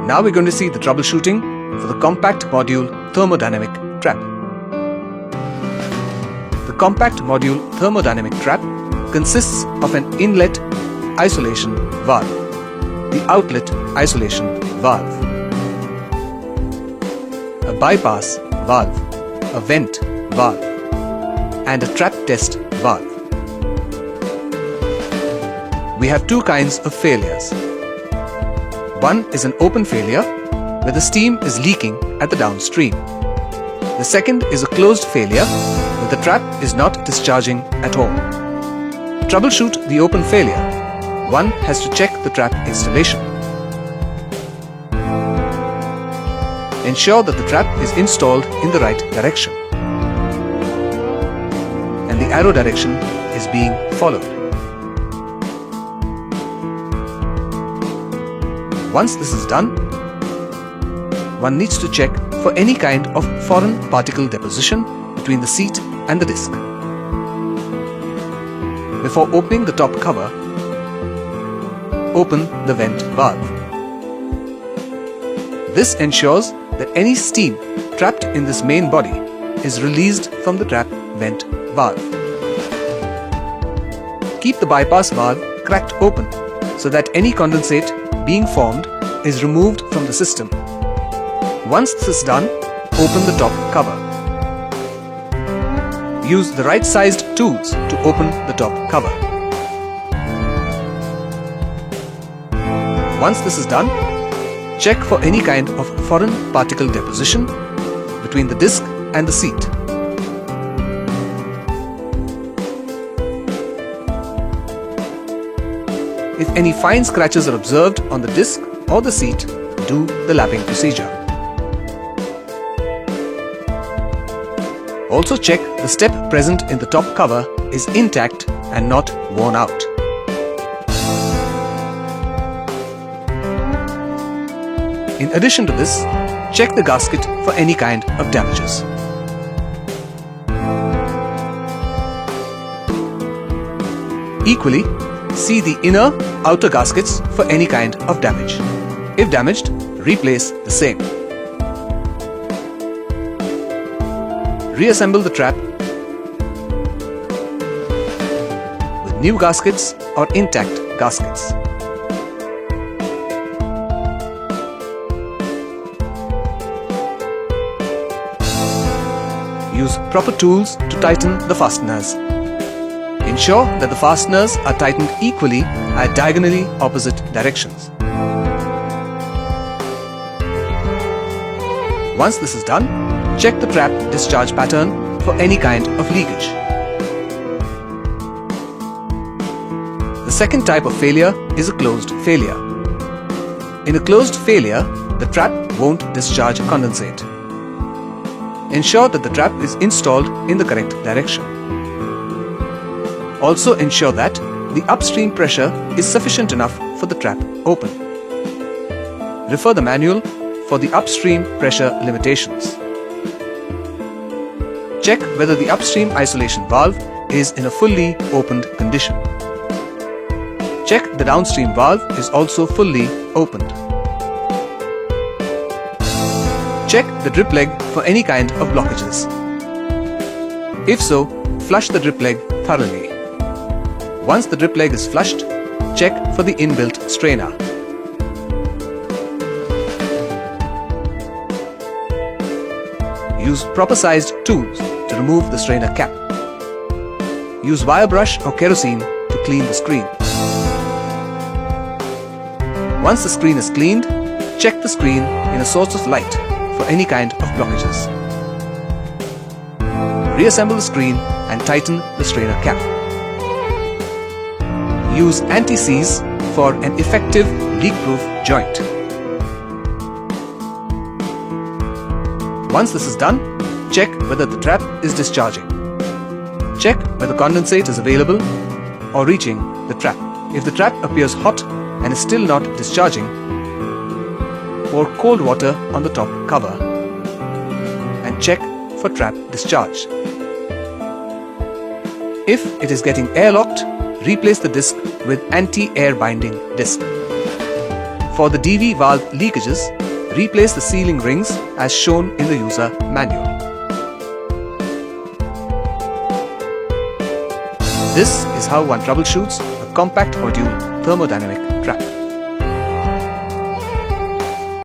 Now we're going to see the troubleshooting for the compact module thermodynamic trap. The compact module thermodynamic trap consists of an inlet isolation valve, the outlet isolation valve, a bypass valve, a vent valve, and a trap test valve. We have two kinds of failures. One is an open failure, where the steam is leaking at the downstream. The second is a closed failure, where the trap is not discharging at all. To troubleshoot the open failure, one has to check the trap installation. Ensure that the trap is installed in the right direction and the arrow direction is being followed. Once this is done, one needs to check for any kind of foreign particle deposition between the seat and the disc. Before opening the top cover, open the vent valve. This ensures that any steam trapped in this main body is released from the trap vent valve. Keep the bypass valve cracked open so that any condensate being formed is removed from the system. Once this is done, open the top cover. Use the right sized tools to open the top cover. Once this is done, check for any kind of foreign particle deposition between the disc and the seat. If any fine scratches are observed on the disc or the seat, do the lapping procedure. Also check the step present in the top cover is intact and not worn out. In addition to this, check the gasket for any kind of damages. Equally, see the inner, outer gaskets for any kind of damage. If damaged, replace the same. Reassemble the trap with new gaskets or intact gaskets. Use proper tools to tighten the fasteners. Ensure that the fasteners are tightened equally at diagonally opposite directions. Once this is done, check the trap discharge pattern for any kind of leakage. The second type of failure is a closed failure. In a closed failure, the trap won't discharge condensate. Ensure that the trap is installed in the correct direction. Also ensure that the upstream pressure is sufficient enough for the trap open. Refer the manual for the upstream pressure limitations. Check whether the upstream isolation valve is in a fully opened condition. Check the downstream valve is also fully opened. Check the drip leg for any kind of blockages. If so, flush the drip leg thoroughly. Once the drip leg is flushed, check for the inbuilt strainer. Use proper sized tools to remove the strainer cap. Use wire brush or kerosene to clean the screen. Once the screen is cleaned, check the screen in a source of light for any kind of blockages. Reassemble the screen and tighten the strainer cap. Use anti-seize for an effective leak-proof joint. Once this is done, check whether the trap is discharging. Check whether condensate is available or reaching the trap. If the trap appears hot and is still not discharging, pour cold water on the top cover and check for trap discharge. If it is getting airlocked, replace the disc with anti-air binding disc. For the DV valve leakages, replace the sealing rings as shown in the user manual. This is how one troubleshoots a compact module thermodynamic trap.